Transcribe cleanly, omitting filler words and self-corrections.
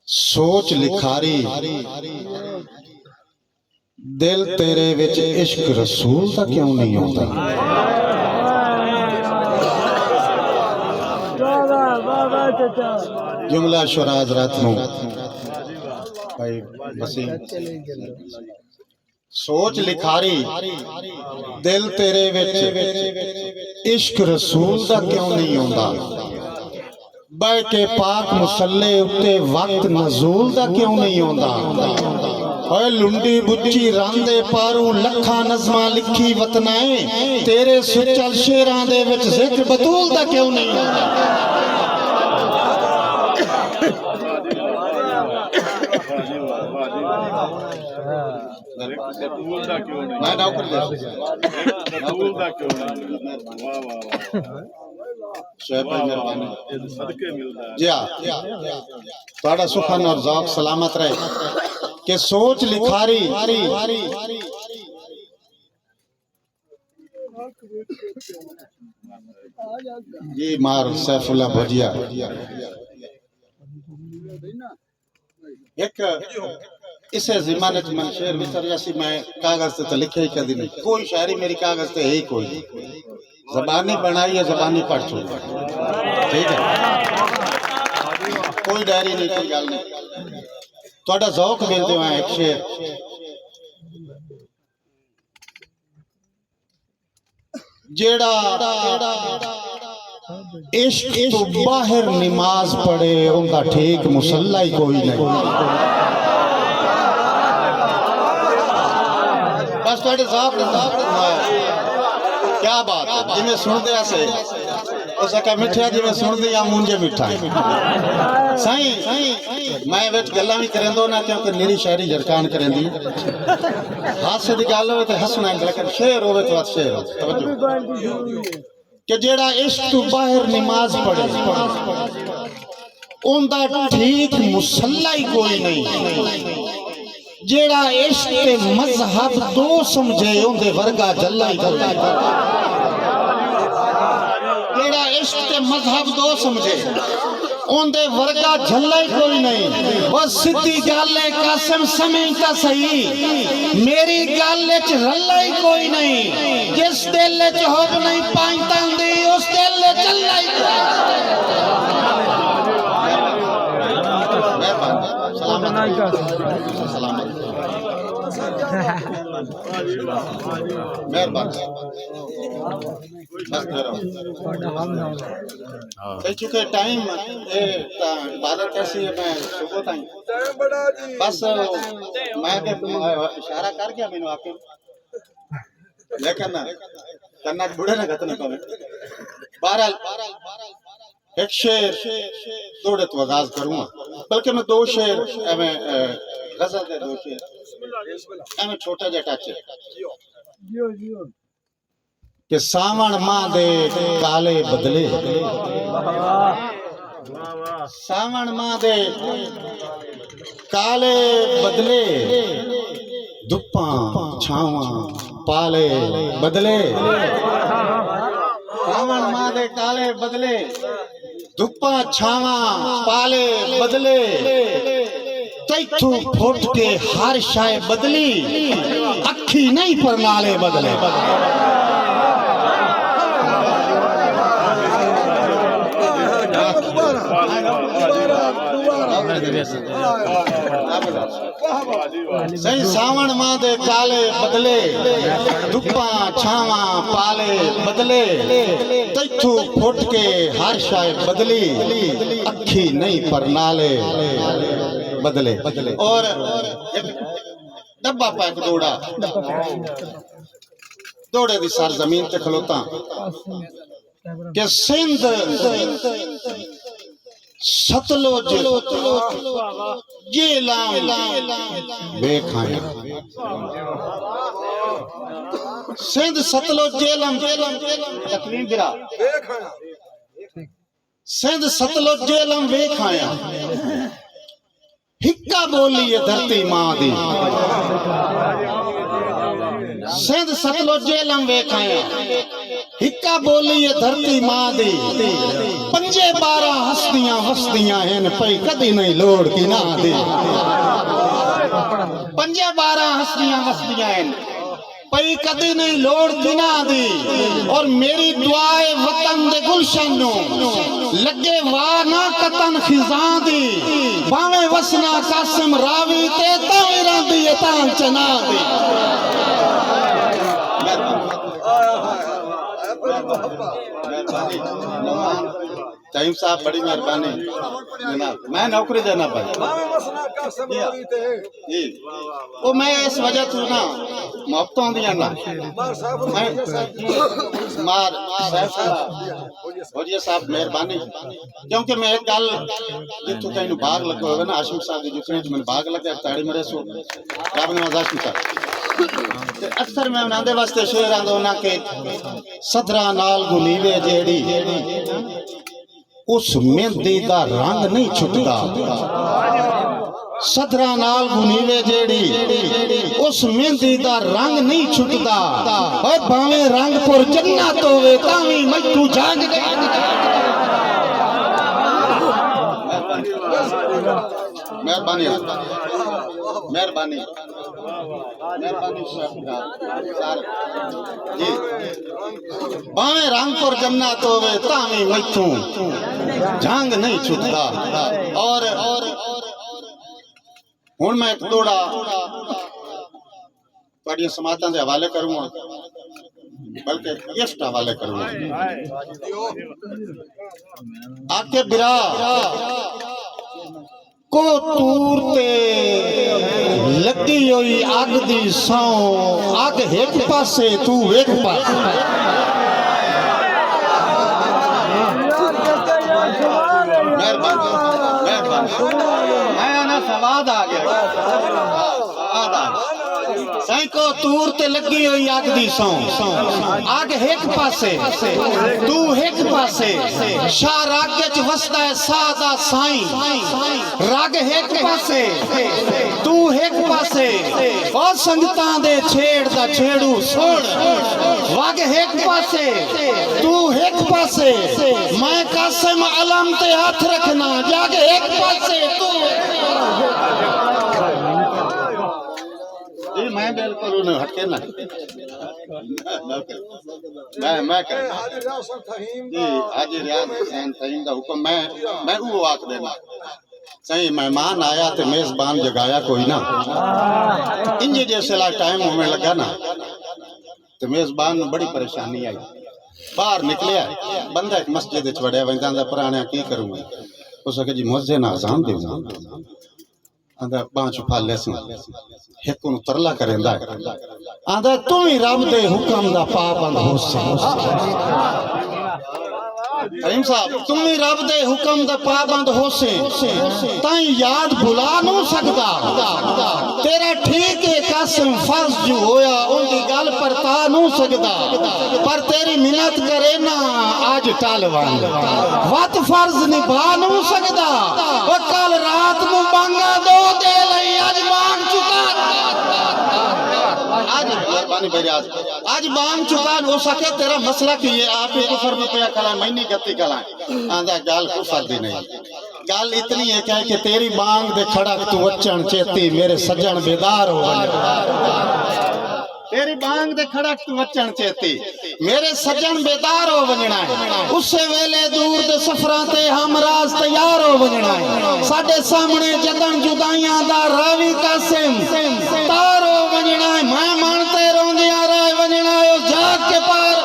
सोच लिखारी दिल तेरे विच इश्क रसूल दा क्यों नहीं होता। जुमला शुराज रात नूं भाई वसीम सोच लिखारी दिल तेरे विच इश्क रसूल दा क्यों नहीं होता। बह के पाक मुसल्ले उत्ते वक्त नजूल दा क्यों नहीं होता। ओए लुंडी बुच्ची रांदे पारू लखा नज़मां लिखी वतनाए तेरे सुचल शेरां दे विच जिक्र बतूल दा क्यों नहीं होता। मैं नौकर जी हाँ सुखन और ज़ौक़ सलामत रहे कि सोच लिखारी जी मार सैफुल्ला भजिया एक इसे ज़माने में शेर विसर जैसी मैं कागज से लिखे ही कभी नहीं कोई शायरी मेरी कागज से है ही कोई ज़बानी बनाई है ज़बानी पढ़ छोड़ ठीक है कोई डायरी नहीं कोई गल नहीं थोड़ा ज़ौक़ मिलते हैं एक शेर जेड़ा इश्क तो बाहर नमाज पढ़े उनका ठीक मुसल्ला ही कोई नहीं। बस थोड़े क्या बात है जिमें सुनते ऐसे उसका मिठा जिमें सुनते या मुंजे मिठा सही मैं विच गल्लां भी करेंदो ना क्योंकि मेरी शायरी झरकान करेंदी हासे दी गल होवे ते हसना लेकिन शेर होवे तो शेर हो तवज्जो कि जेड़ा इश्क तो बाहर नमाज पढ़े उनका ठीक मुसल्ला ही कोई नहीं। जेड़ा इश्क ते मजहब दो समझे उनके वर्गा जल्ला ही जल्ला जेड़ा इश्क ते मजहब दो समझे उनके वर्गा झल्ला ही कोई नहीं। वो सीधी गल है कासिम समझता सही मेरी गल च रल्ला ही कोई नहीं। जिस दिल च हुब नहीं पांचता हुंदी उस दिल च चल्ला ही चुके टाइम इबादत कैसी है मैं सुबह ताई बस मैं इशारा कर गया मैंने आके लेकिन करना बुढ़े ना खत्म करें। बहरहाल एक शेर थोड़े तो आगाज करूंगा बल्कि मैं दो शेर एवं गजल दे दो शेर एवं छोटा जा टच कि सावण मां दे काले बदले सावण मां दे काले बदले धुप्पा छावा पाले बदले सावण मां दे काले बदले धुप्पा छावा पाले बदले तैथू फुट के हर शाय बदली अखी नहीं पर नाले बदले सही सावण मां दे काले बदले धुप्पा छावा पाले बदले तैथू फुट के हर शाय बदली अखी नहीं पर नाले बदले। और डब्बा पैक दौड़ा दौड़े दी सर जमीन ते खलोता के सिंध सतलुज जेलाम बेखाया सिंध सतलुज जेलम तकलीम बिरा सिंध सतलुज जेलम बेखाया हिक्का बोली है धरती मां दी सिंध सतलुज जेलम वेखाया हिक्का बोली ये धरती मां दी पंजे 12 हस्तियां वस्तियां हैं पई कदी नहीं लोड़ की ना दी पंजे 12 हस्तियां वस्तियां हैं पई कदी नहीं लोड़ की ना दी और मेरी दुआए वतन दे गुलशन नो लगे वाह ना कतन खिजा दी भावे वसना कासिम रावी ते तावी रांदी तां चना दी टाइम साहब बड़ी मेहरबानी जनाब मैं नौकरी देना भाई वो मैं इस वजह तू ना मुफ्त आंदियां ना मैं मार साहब मेहरबानी क्योंकि मैं एक गल जितों कहीं बाग लगे होगा ना आशिम साहब की जुतने मैंने बाग लगे ताड़ी मेरे सो रब ने मजाक किया अक्सर मैं उन्होंने वास्ते शेर आंदा उन्हें के सदरा नाल गुलीवे जेड़ी उस मेहंदी का रंग नहीं छुटता सदरा नाल गुनीवे जेड़ी उस मेहंदी का रंग नहीं छुटता और भावे रंग पुर जन्नत होवे तावी मैथू जाग मेहरबानी मेहरबानी मेहरबानी जी भावे रंगपुर जन्नत होवे तावी मैथू जंग नहीं छुटता और हुण मैं एक थोड़ा तुहाडियां समातां दे हवाले करूंगा बल्कि गेस्ट हवाले करूंगा आके बिरा को तूर ते लगी हुई अग दी सौ अग एक पासे तू एक पासे मेहरबानी मैं ना सवाद आ गया साईं को तूर ते लगी हुई अग दी सौ अग एक पासे तू एक पासे शाह राग च वसदा है सादा साईं राग एक पासे तू एक पासे और संगतां दे छेड़ दा छेड़ू सुन वग एक पासे तू एक पासे मैं कासिम अलम ते हाथ रखना जाके एक पासे तू जी मैं बिल्कुल उन्हें हटके ना मैं कर जी हाजी रियाज हुसैन तहीम का हुक्म मैं वो आख देना सही मेहमान आया तो मेजबान जगाया कोई ना इंज जैसे टाइम होने लगा ना तो मेजबान में बड़ी परेशानी आई बाहर निकलिया बंदा एक मस्जिद वड़िया वह पुराने की करूंगा उस जी मुअज्जिन आजान देना आंदा बांह छुपा ले एक तरला करेंदा आंदा तू ही रब दे हुक्म दा पाबंद होसे करीम साहब तुम ही रब दे हुक्म दा पाबंद होसे ताई याद भुला नहीं सकदा तेरा ठीक है कासिम फर्ज जो होया उनकी गल परता नहीं सकदा पर तेरी मिन्नत करे ना आज टालवान वत फर्ज निभा नहीं सकदा वो कल रात नु मांगा दो दे लई आज मांग चुका आज मेहरबानी भाई आज मांग चुका हो सके तेरा मसला की है आप ही कुफर में पिया कला मैंने गति कला आंदा गाल कुफर दी नहीं गाल इतनी है क्या कि तेरी मांग दे खड़क तू वचन चेती मेरे सज्जन बेदार हो तेरी मांग दे खड़क तू वचन चेती मेरे सज्जन बेदार हो वजना है उससे वेले दूर दे सफरां ते हमराज तैयार हो वजना है साडे सामने जदन जुदाइयां दा रावी कासिम तार हो वजना है मैं मानते रोंदियां रह वजना है जाग के पार